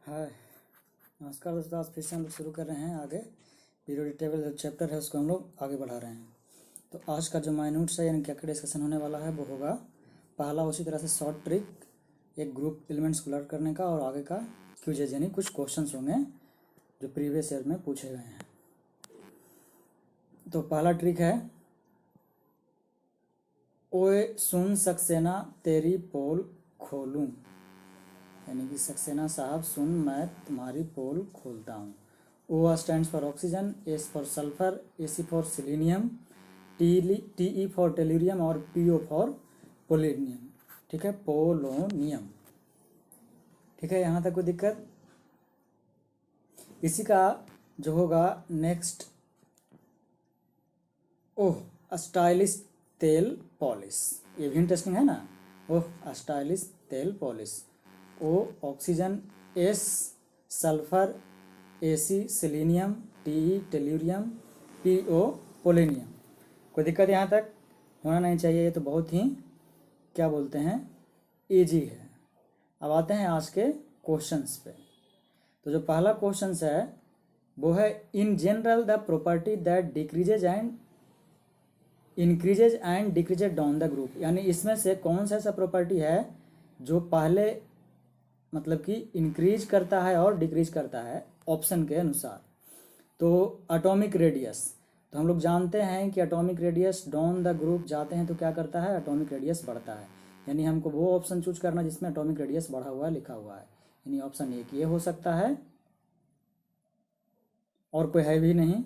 हाय, नमस्कार दोस्तों। आज फिर से हम लोग शुरू कर रहे हैं आगे। पीरियोडिक टेबल जो चैप्टर है उसको हम लोग आगे बढ़ा रहे हैं। तो आज का जो माइन्यूट्स है यानी क्या डिस्कशन होने वाला है वो होगा पहला, उसी तरह से शॉर्ट ट्रिक, एक ग्रुप एलिमेंट्स को लर्न करने का, और आगे का क्यूजेज यानी कुछ क्वेश्चंस होंगे जो प्रीवियस ईयर में पूछे गए हैं। तो पहला ट्रिक है, ओए सुन सक्सेना तेरी पोल खोलूं, यानी कि सक्सेना साहब सुन मैं तुम्हारी पोल खोलता हूँ। O stands for oxygen, S for sulphur, SE for selenium, T for tellurium और पीओ फॉर पोलोनियम। ठीक है, पोलोनियम। ठीक है, यहाँ तक कोई दिक्कत? इसी का जो होगा नेक्स्ट, ओह स्टाइलिश तेल पॉलिश, ये भी इंटरेस्टिंग है ना। ओह स्टाइलिश तेल polish. O oxygen, S sulphur, SE selenium, T tellurium, PO polonium. कोई दिक्कत यहाँ तक? होना नहीं चाहिए। ये तो बहुत ही क्या बोलते हैं, इजी है। अब आते हैं आज के क्वेश्चंस पे। तो जो पहला क्वेश्चंस है वो है, in general the property that decreases and increases and decreases down the group, यानी इसमें से कौन सा ऐसा प्रॉपर्टी है जो पहले मतलब कि इंक्रीज करता है और डिक्रीज करता है ऑप्शन के अनुसार। तो एटॉमिक रेडियस, तो हम लोग जानते हैं कि atomic radius down the group जाते हैं तो क्या करता है, एटॉमिक रेडियस बढ़ता है। यानी हमको वो ऑप्शन चूज करना जिसमें एटॉमिक रेडियस बढ़ा हुआ है, लिखा हुआ है। यानी ऑप्शन एक ये हो सकता है, और कोई है भी नहीं।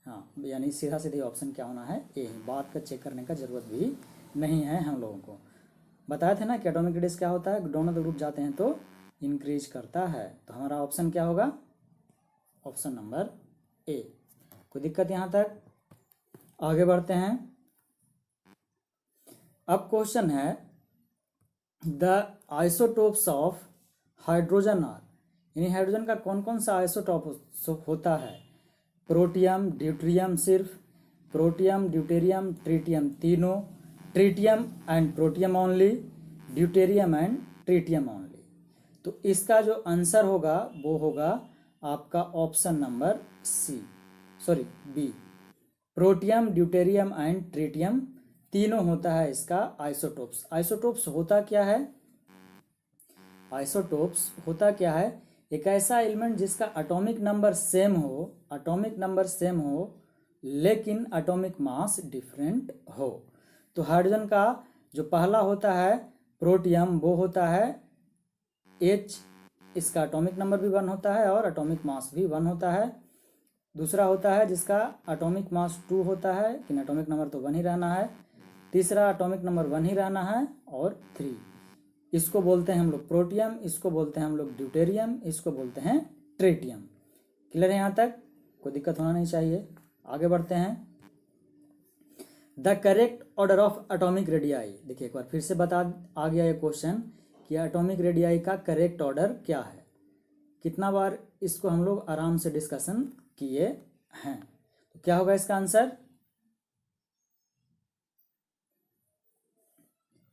हाँ, यानी सीधा सीधे ऑप्शन क्या होना है, ए। बात का चेक करने का जरूरत भी नहीं है। हम लोगों को बताया था ना कि एटॉमिक रेडियस क्या होता है, डाउन द ग्रुप जाते हैं तो इंक्रीज करता है। तो हमारा ऑप्शन क्या होगा, ऑप्शन नंबर ए। कोई दिक्कत यहाँ तक? आगे बढ़ते हैं। अब क्वेश्चन है, the isotopes of hydrogen are, यानी हाइड्रोजन का कौन कौन सा आइसोटोप होता है। प्रोटियम, ड्यूटेरियम सिर्फ, प्रोटियम, ड्यूटेरियम, ट्रिटियम तीनों, tritium and protium only, deuterium and tritium only. तो इसका जो आंसर होगा वो होगा आपका option number C, sorry B. Protium, deuterium and tritium तीनों होता है इसका आइसोटोप्स। आइसोटोप्स होता क्या है, आइसोटोप्स होता क्या है, एक ऐसा एलिमेंट जिसका एटॉमिक नंबर सेम हो, एटॉमिक नंबर सेम हो लेकिन एटॉमिक मास डिफरेंट हो। तो हाइड्रोजन का जो पहला होता है प्रोटियम, वो होता है H, इसका एटॉमिक नंबर भी 1 होता है और एटॉमिक मास भी 1 होता है। दूसरा होता है जिसका एटॉमिक मास 2 होता है लेकिन एटॉमिक नंबर तो 1 ही रहना है। तीसरा एटॉमिक नंबर 1 ही रहना है, और 3, इसको बोलते हैं हम लोग प्रोटियम, इसको बोलते हैं हम लोग ड्यूटेरियम, इसको बोलते हैं ट्रिटियम। क्लियर है यहाँ तक? कोई दिक्कत होना नहीं चाहिए। आगे बढ़ते हैं। The correct order of atomic radii, देखिए एक बार फिर से बता आ गया ये क्वेश्चन कि एटॉमिक रेडियाई का करेक्ट ऑर्डर क्या है। कितना बार इसको हम लोग आराम से डिस्कशन किए हैं। तो क्या होगा इसका आंसर,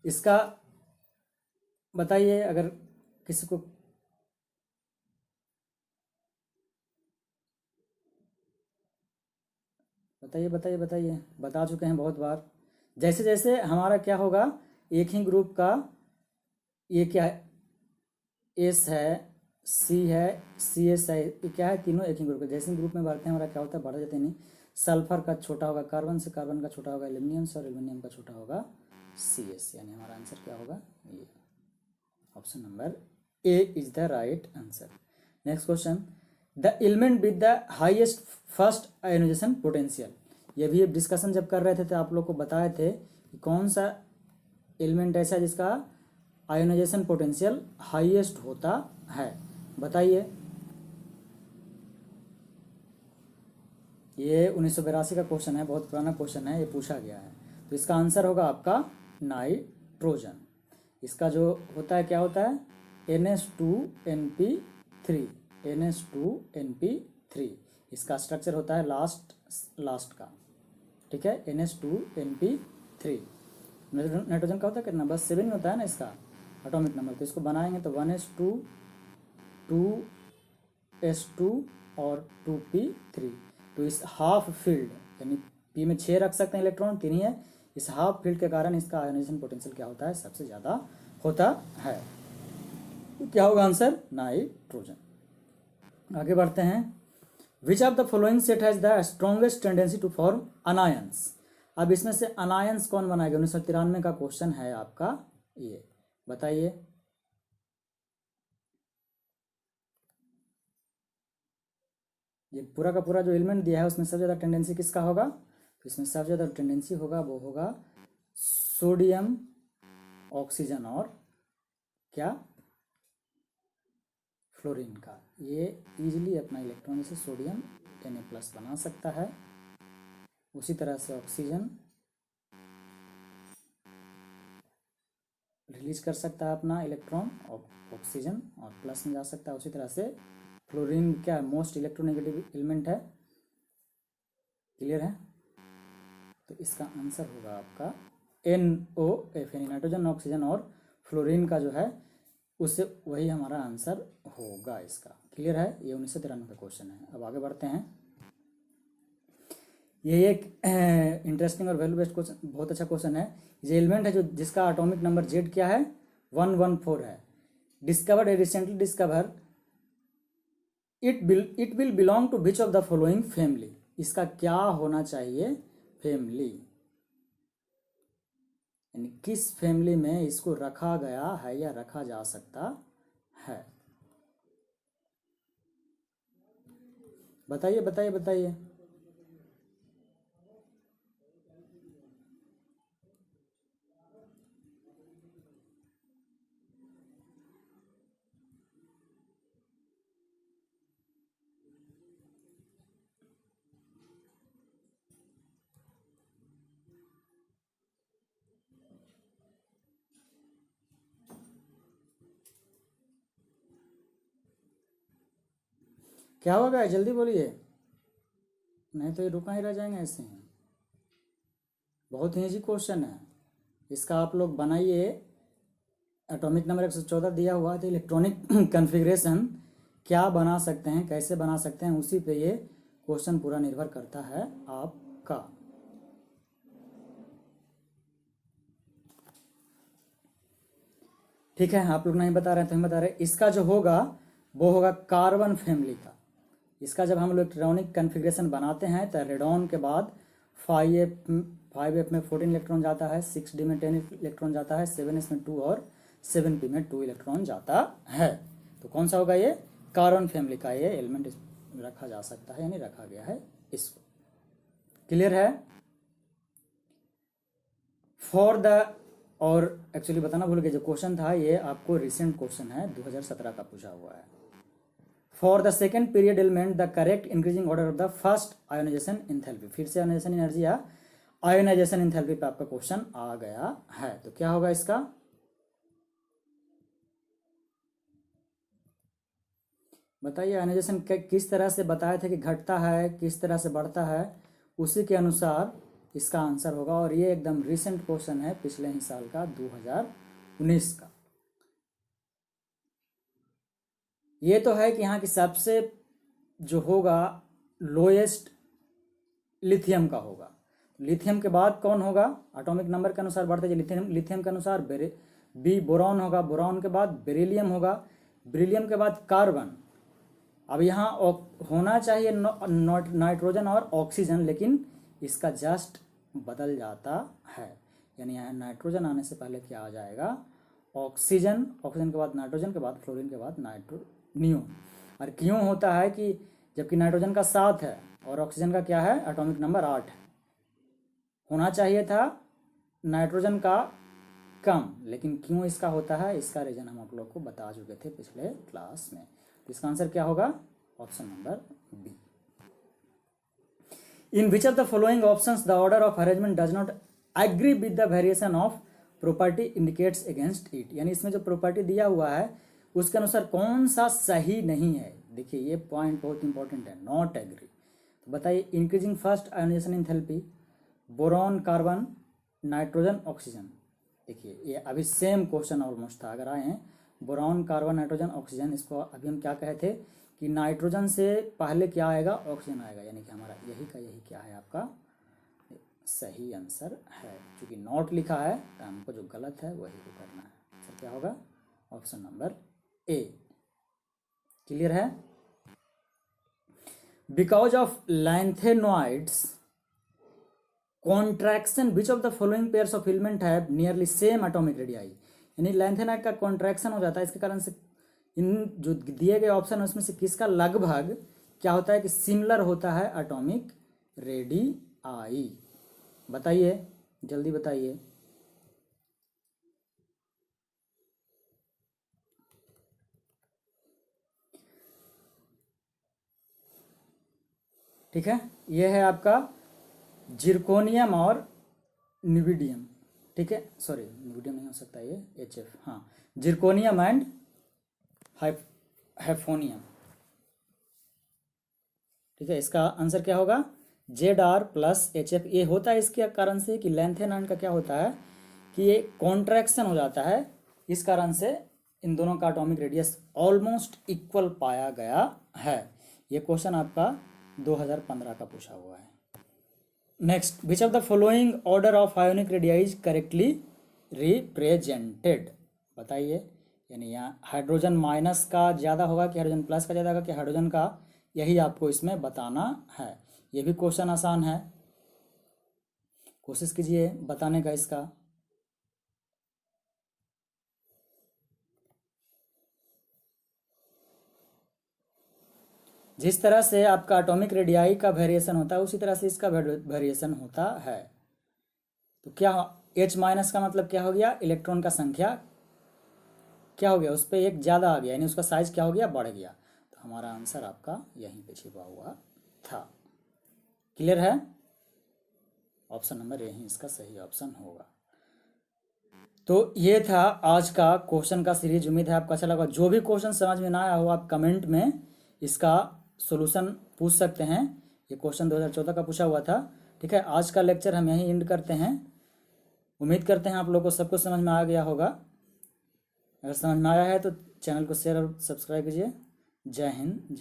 इसका बताइए अगर किसी को। बताइए बताइए बताइए, बता चुके हैं बहुत बार। जैसे जैसे हमारा क्या होगा, एक ही ग्रुप का, ये क्या है, एस है, सी है, सी एस है, ये क्या है, तीनों एक ही ग्रुप के। जैसे ग्रुप में बढ़ते हैं हमारा क्या होता है, बढ़ जाते नहीं। सल्फर का छोटा होगा कार्बन से, कार्बन का छोटा होगा एल्यूमिनियम से, और एल्यूमिनियम का छोटा होगा सी एस। यानी हमारा आंसर क्या होगा, ये option number A is the right answer. Next question, the element with the highest first ionization potential, ये भी डिस्कशन जब कर रहे थे तो आप लोग को बताए थे कि कौन सा एलिमेंट ऐसा है जिसका आयोनाइजेशन पोटेंशियल हाईएस्ट होता है। बताइए। ये 1982 का क्वेश्चन है, बहुत पुराना क्वेश्चन है, ये पूछा गया है। तो इसका आंसर होगा आपका नाइट्रोजन। इसका जो होता है क्या होता है, NH2NP3, NH2NP3 इसका स्ट्रक्चर होता है लास्ट का। ठीक है, NH2NP3। नाइट्रोजन का होता है कितना, बस 7 होता है ना इसका एटॉमिक नंबर। तो इसको बनाएंगे तो 1s2 2s2 और 2p3। तो इस हाफ फील्ड यानी p में 6 रख सकते हैं इलेक्ट्रॉन, 3 ही है, इस हाफ फील्ड के कारण इसका आयोनाइजेशन पोटेंशियल क्या होता है, सबसे ज़्यादा होता है। तो क्या होगा आंसर, नाइट्रोजन। आगे बढ़ते हैं। Which of the following set has the strongest tendency to form anions. अब इसमें से अनायंस कौन बनाएगा, 1993 का क्वेश्चन है आपका, ये बताइए। ये पूरा का पूरा जो एलिमेंट दिया है उसमें सबसे ज़्यादा टेंडेंसी किसका होगा, तो इसमें सबसे ज़्यादा टेंडेंसी होगा वो होगा सोडियम, ऑक्सीजन और क्या, फ्लोरीन का। ये इजीली अपना इलेक्ट्रॉन से सोडियम Na+ बना सकता है, उसी तरह से ऑक्सीजन रिलीज कर सकता है अपना इलेक्ट्रॉन, ऑक्सीजन और प्लस में जा सकता है। उसी तरह से फ्लोरीन क्या है, मोस्ट इलेक्ट्रोनेगेटिव एलिमेंट है। क्लियर है। तो इसका आंसर होगा आपका NOF, यानी नाइट्रोजन, ऑक्सीजन और फ्लोरीन का जो है उससे वही हमारा आंसर होगा इसका। क्लियर है। ये 1993 का क्वेश्चन है। अब आगे बढ़ते हैं। ये एक इंटरेस्टिंग और वैल्यू बेस्ड क्वेश्चन, बहुत अच्छा क्वेश्चन है। ये एलिमेंट है जो जिसका एटॉमिक नंबर Z क्या है, 114 है। डिस्कवर्ड है, recently discover. It will belong to which of the following family. इसका क्या होना चाहिए, फैमिली, यानी किस फैमिली में इसको रखा गया है या रखा जा सकता है। बताइए बताइए बताइए। क्या होगा, जल्दी बोलिए, नहीं तो ये रुका ही रह जाएंगे ऐसे ही। बहुत ही इजी क्वेश्चन है, इसका आप लोग बनाइए। एटॉमिक नंबर 114 दिया हुआ है, तो इलेक्ट्रॉनिक कन्फिग्रेशन क्या बना सकते हैं, कैसे बना सकते हैं, उसी पे ये क्वेश्चन पूरा निर्भर करता है आपका। ठीक है, आप लोग नहीं बता रहे हैं तो हम बता रहे हैं। इसका जो होगा वो होगा कार्बन फैमिली का। इसका जब हम लोग इलेक्ट्रॉनिक कन्फिग्रेशन बनाते हैं तो रेडॉन के बाद 5f में 14 इलेक्ट्रॉन जाता है, 6d में 10 इलेक्ट्रॉन जाता है, 7s में 2 और 7p में 2 इलेक्ट्रॉन जाता है। तो कौन सा होगा, ये कार्बन फैमिली का ये एलिमेंट रखा जा सकता है, यानी रखा गया है इसको। क्लियर है। फॉर द, और एक्चुअली बताना भूल गया, जो क्वेश्चन था ये आपको रिसेंट क्वेश्चन है, 2017 का पूछा हुआ है। For the second period element the correct increasing order of the first ionization enthalpy. फिर से आयोनाइजेशन एनर्जी या आयोनाइजेशन एंथैल्पी पे आपका क्वेश्चन आ गया है। तो क्या होगा इसका, बताइए। आयोनाइजेशन किस तरह से बताए थे कि घटता है, किस तरह से बढ़ता है, उसी के अनुसार इसका आंसर होगा। और ये एकदम रिसेंट क्वेश्चन है, पिछले ही साल का, 2019 का। ये तो है कि यहाँ की सबसे जो होगा लोएस्ट लिथियम का होगा। लिथियम के बाद कौन होगा, एटॉमिक नंबर के अनुसार बढ़ते जाए। लिथियम के अनुसार बी बोरॉन होगा, बोरॉन के बाद बेरिलियम होगा, बेरिलियम के बाद कार्बन। अब यहाँ होना चाहिए नाइट्रोजन और ऑक्सीजन, लेकिन इसका जस्ट बदल जाता है, यानी यहाँ नाइट्रोजन आने से पहले क्या आ जाएगा, ऑक्सीजन, ऑक्सीजन के बाद नाइट्रोजन, के बाद फ्लोरीन, के बाद नियोन। और क्यों होता है कि जबकि नाइट्रोजन का 7 है और ऑक्सीजन का क्या है, एटॉमिक नंबर 8 है। होना चाहिए था नाइट्रोजन का कम, लेकिन क्यों इसका होता है, इसका रीजन हम आप लोग को बता चुके थे पिछले क्लास में। तो इसका आंसर क्या होगा, option number B. In which of the following options the order of arrangement does not agree with the variation of property indicates against it. यानी इसमें जो प्रॉपर्टी दिया हुआ है उसके अनुसार कौन सा सही नहीं है। देखिए ये पॉइंट बहुत इंपॉर्टेंट है, नॉट एग्री। तो बताइए, increasing first ionization enthalpy, boron, carbon, nitrogen, oxygen. देखिए ये अभी सेम क्वेश्चन ऑलमोस्ट था, अगर आए हैं बोरॉन, कार्बन, नाइट्रोजन, ऑक्सीजन, इसको अभी हम क्या कहे थे कि नाइट्रोजन से पहले क्या आएगा, ऑक्सीजन आएगा, यानी कि हमारा यही का यही क्या है आपका सही आंसर है। क्योंकि नॉट लिखा है तो हमको जो गलत है वही को करना है। आंसर क्या होगा, ऑप्शन नंबर ए। क्लियर है। Because of lanthanoids contraction which of the following pairs of filament have nearly same atomic radii, यानी लैंथेनाइड का कॉन्ट्रैक्शन हो जाता है, इसके कारण से इन जो दिए गए ऑप्शन है उसमें से किसका लगभग क्या होता है कि सिमिलर होता है एटॉमिक रेडियाई। बताइए, जल्दी बताइए। ठीक है, यह है आपका जिरकोनियम और निविडियम। ठीक है, सॉरी निविडियम नहीं हो सकता, ये HF, हाँ जिरकोनियम एंड हैफोनियम। ठीक है, इसका आंसर क्या होगा, ZR प्लस HF। ये होता है इसके कारण से कि लैंथेनाइड का क्या होता है कि ये कॉन्ट्रैक्शन हो जाता है, इस कारण से इन दोनों का एटॉमिक रेडियस ऑलमोस्ट इक्वल पाया गया है। ये क्वेश्चन आपका 2015 का पूछा हुआ है। Next, which of the following order of ionic radii is correctly represented. बताइए, यानी यहाँ हाइड्रोजन माइनस का ज़्यादा होगा कि हाइड्रोजन प्लस का ज़्यादा होगा कि हाइड्रोजन का, यही आपको इसमें बताना है। ये भी क्वेश्चन आसान है, कोशिश कीजिए बताने का इसका। जिस तरह से आपका एटॉमिक रेडियाई का वेरिएशन होता है उसी तरह से इसका वेरिएशन होता है। तो क्या H माइनस का मतलब क्या हो गया, इलेक्ट्रॉन का संख्या क्या हो गया, उस पर एक ज़्यादा आ गया, यानी उसका साइज क्या हो गया, बढ़ गया। तो हमारा आंसर आपका यहीं पे छिपा हुआ था। क्लियर है, ऑप्शन नंबर यही इसका सही ऑप्शन होगा। तो ये था आज का क्वेश्चन का सीरीज। उम्मीद है आपको अच्छा लगा। जो भी क्वेश्चन समझ में ना आया हो आप कमेंट में इसका सॉल्यूशन पूछ सकते हैं। ये क्वेश्चन 2014 का पूछा हुआ था। ठीक है, आज का लेक्चर हम यहीं एंड करते हैं। उम्मीद करते हैं आप लोगों को सब कुछ समझ में आ गया होगा। अगर समझ में आया है तो चैनल को शेयर और सब्सक्राइब कीजिए। जय हिंद, जय